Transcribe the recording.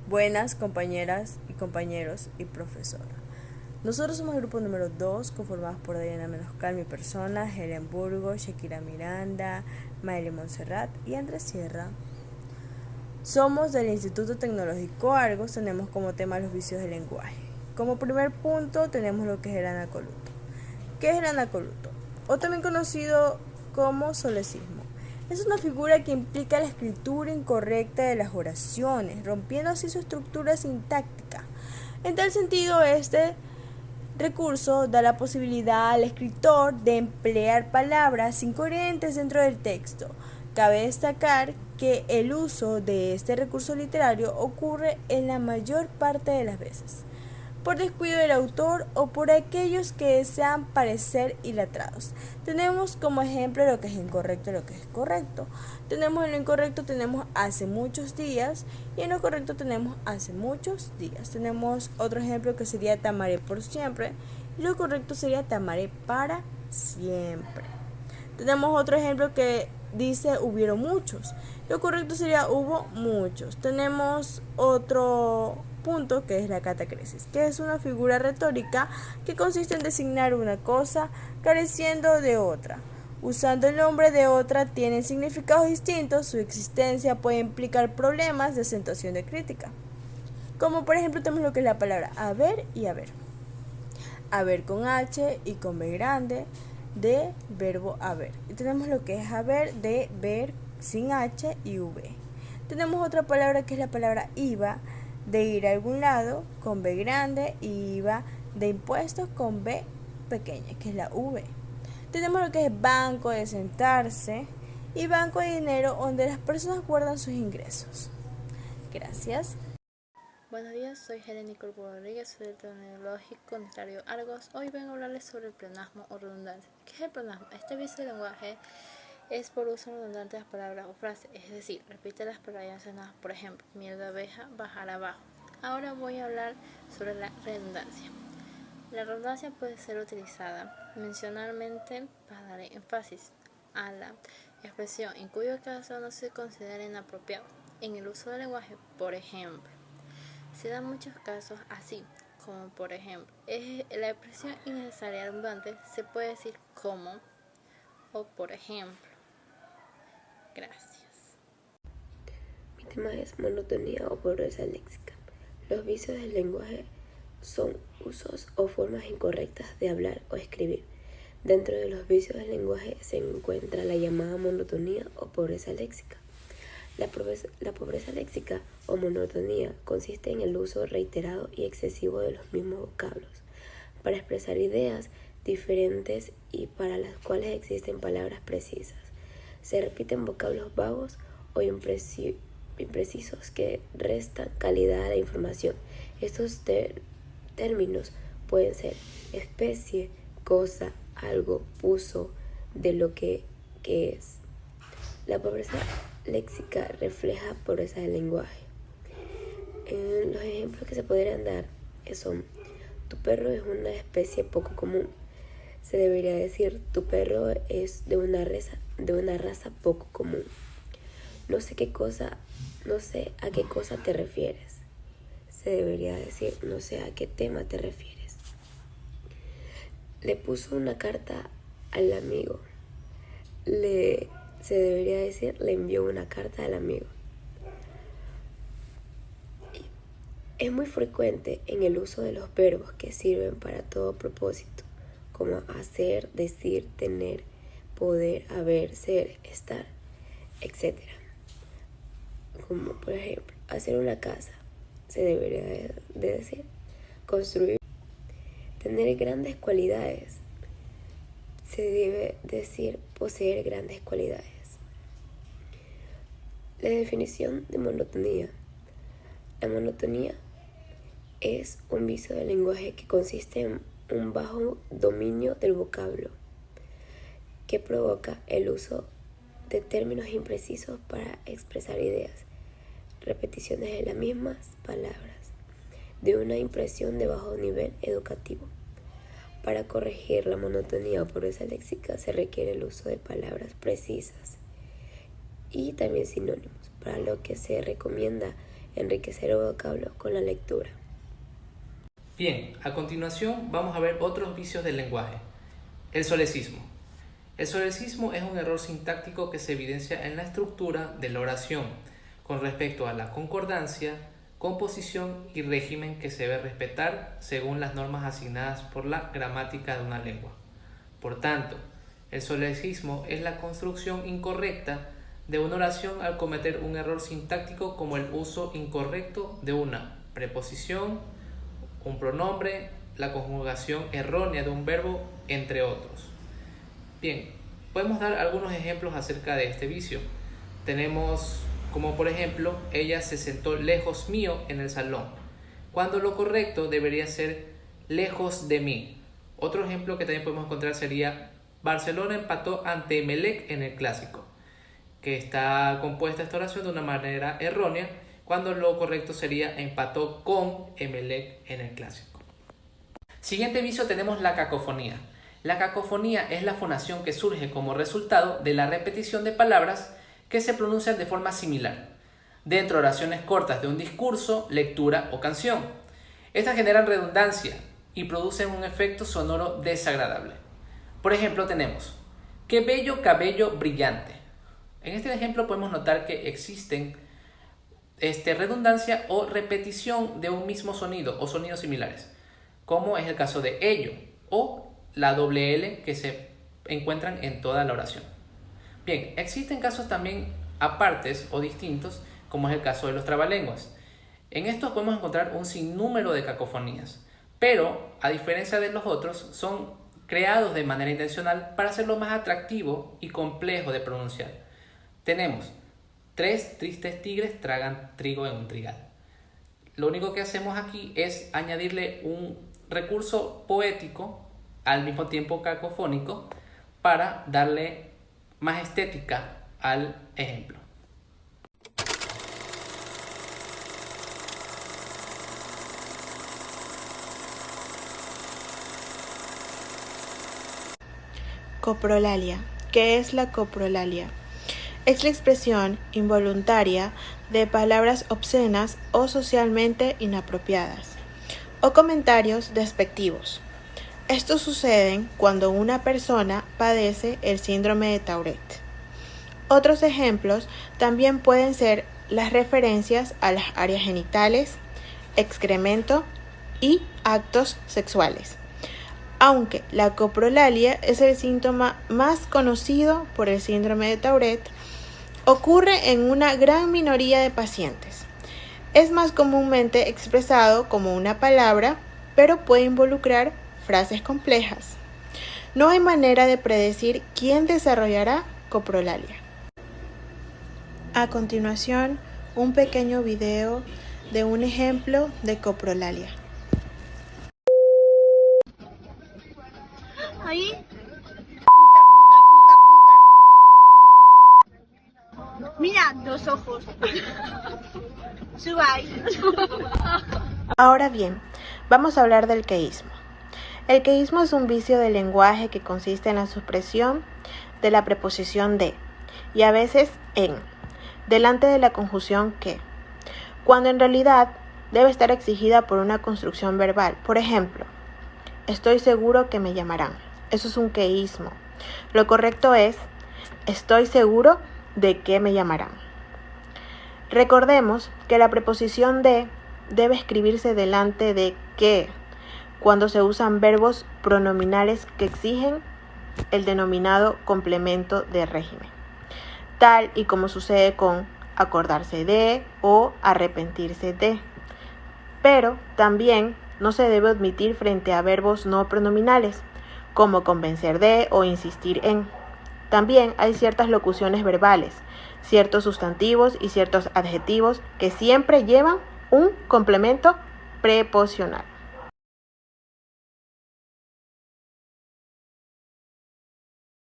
Buenas compañeras y compañeros y profesora. Nosotros somos el grupo número 2, conformados por Diana Menoscal, mi persona, Helen Burgo, Shakira Miranda, Maile Montserrat y Andrés Sierra. Somos del Instituto Tecnológico Argos, tenemos como tema los vicios del lenguaje. Como primer punto tenemos lo que es el anacoluto. ¿Qué es el anacoluto? O también conocido como solecismo. Es una figura que implica la escritura incorrecta de las oraciones, rompiendo así su estructura sintáctica. En tal sentido, este recurso da la posibilidad al escritor de emplear palabras incoherentes dentro del texto. Cabe destacar que el uso de este recurso literario ocurre en la mayor parte de las veces por descuido del autor o por aquellos que desean parecer iletrados. Tenemos como ejemplo lo que es incorrecto y lo que es correcto. Tenemos en lo incorrecto tenemos hace muchos días y en lo correcto tenemos hace muchos días. Tenemos otro ejemplo que sería tamaré por siempre y lo correcto sería tamaré para siempre. Tenemos otro ejemplo que dice hubieron muchos. Lo correcto sería hubo muchos. Tenemos otro punto que es la catacresis, que es una figura retórica que consiste en designar una cosa careciendo de otra. Usando el nombre de otra tienen significados distintos, su existencia puede implicar problemas de acentuación de crítica. Como por ejemplo tenemos lo que es la palabra haber y haber. Haber con H y con B grande de verbo haber. Y tenemos lo que es haber de ver sin H y V. Tenemos otra palabra que es la palabra IVA de ir a algún lado con B grande y IVA de impuestos con B pequeña, que es la V. Tenemos lo que es banco de sentarse y banco de dinero donde las personas guardan sus ingresos. Gracias. Buenos días, soy Helen Nicole Rodríguez, soy del Tecnológico Universitario Argos. Hoy vengo a hablarles sobre el pleonasmo o redundancia. ¿Qué es el pleonasmo? Este vicio de lenguaje es por uso redundante de las palabras o frases, es decir, repite las palabras mencionadas, por ejemplo, miel de abeja, bajar abajo. Ahora voy a hablar sobre la redundancia. La redundancia puede ser utilizada mencionalmente para dar énfasis a la expresión, en cuyo caso no se considera inapropiado. En el uso del lenguaje, por ejemplo, se dan muchos casos así, como por ejemplo, la expresión innecesaria redundante se puede decir como o por ejemplo. Gracias. Mi tema es monotonía o pobreza léxica. Los vicios del lenguaje son usos o formas incorrectas de hablar o escribir. Dentro de los vicios del lenguaje se encuentra la llamada monotonía o pobreza léxica. La pobreza léxica o monotonía consiste en el uso reiterado y excesivo de los mismos vocablos para expresar ideas diferentes y para las cuales existen palabras precisas. Se repiten vocablos vagos o imprecisos que restan calidad a la información. Estos términos pueden ser especie, cosa, algo, uso, de lo que es. La pobreza léxica refleja pobreza del lenguaje. Los ejemplos que se podrían dar son: tu perro es una especie poco común. Se debería decir: tu perro es de una raza poco común. No sé a qué cosa te refieres. Se debería decir: no sé a qué tema te refieres. Le puso una carta al amigo. Se debería decir: le envió una carta al amigo. Es muy frecuente en el uso de los verbos que sirven para todo propósito, como hacer, decir, tener, poder, haber, ser, estar, etc. Como por ejemplo, hacer una casa, se debería de decir construir. Tener grandes cualidades, se debe decir poseer grandes cualidades. La definición de monotonía. La monotonía es un vicio del lenguaje que consiste en un bajo dominio del vocablo, que provoca el uso de términos imprecisos para expresar ideas, repeticiones de las mismas palabras, de una impresión de bajo nivel educativo. Para corregir la monotonía o pobreza léxica se requiere el uso de palabras precisas y también sinónimos, para lo que se recomienda enriquecer el vocablo con la lectura. Bien, a continuación vamos a ver otros vicios del lenguaje. El solecismo. El solecismo es un error sintáctico que se evidencia en la estructura de la oración con respecto a la concordancia, composición y régimen que se debe respetar según las normas asignadas por la gramática de una lengua. Por tanto, el solecismo es la construcción incorrecta de una oración al cometer un error sintáctico como el uso incorrecto de una preposición, un pronombre, la conjugación errónea de un verbo, entre otros. Bien, podemos dar algunos ejemplos acerca de este vicio. Tenemos como por ejemplo, ella se sentó lejos mío en el salón, cuando lo correcto debería ser lejos de mí. Otro ejemplo que también podemos encontrar sería Barcelona empató ante Emelec en el Clásico, que está compuesta esta oración de una manera errónea, cuando lo correcto sería empató con Emelec en el Clásico. Siguiente vicio tenemos la cacofonía. La cacofonía es la fonación que surge como resultado de la repetición de palabras que se pronuncian de forma similar, dentro de oraciones cortas de un discurso, lectura o canción. Estas generan redundancia y producen un efecto sonoro desagradable. Por ejemplo, tenemos, qué bello cabello brillante. En este ejemplo podemos notar que existen redundancia o repetición de un mismo sonido o sonidos similares, como es el caso de ello o la doble L que se encuentran en toda la oración. Bien, existen casos también apartes o distintos, como es el caso de los trabalenguas. En estos podemos encontrar un sinnúmero de cacofonías, pero a diferencia de los otros, son creados de manera intencional para hacerlo más atractivo y complejo de pronunciar. Tenemos, 3 tristes tigres tragan trigo en un trigal. Lo único que hacemos aquí es añadirle un recurso poético, al mismo tiempo cacofónico, para darle más estética al ejemplo. Coprolalia. ¿Qué es la coprolalia? Es la expresión involuntaria de palabras obscenas o socialmente inapropiadas, o comentarios despectivos. Estos suceden cuando una persona padece el síndrome de Tourette. Otros ejemplos también pueden ser las referencias a las áreas genitales, excremento y actos sexuales. Aunque la coprolalia es el síntoma más conocido por el síndrome de Tourette, ocurre en una gran minoría de pacientes. Es más comúnmente expresado como una palabra, pero puede involucrar frases complejas. No hay manera de predecir quién desarrollará coprolalia. A continuación, un pequeño video de un ejemplo de coprolalia. Ahí. Mira, los ojos. Suba ahí. Ahora bien, vamos a hablar del queísmo. El queísmo es un vicio del lenguaje que consiste en la supresión de la preposición de y a veces en, delante de la conjunción que, cuando en realidad debe estar exigida por una construcción verbal. Por ejemplo, estoy seguro que me llamarán. Eso es un queísmo. Lo correcto es, estoy seguro de que me llamarán. Recordemos que la preposición de debe escribirse delante de que, cuando se usan verbos pronominales que exigen el denominado complemento de régimen, tal y como sucede con acordarse de o arrepentirse de. Pero también no se debe omitir frente a verbos no pronominales, como convencer de o insistir en. También hay ciertas locuciones verbales, ciertos sustantivos y ciertos adjetivos que siempre llevan un complemento preposicional.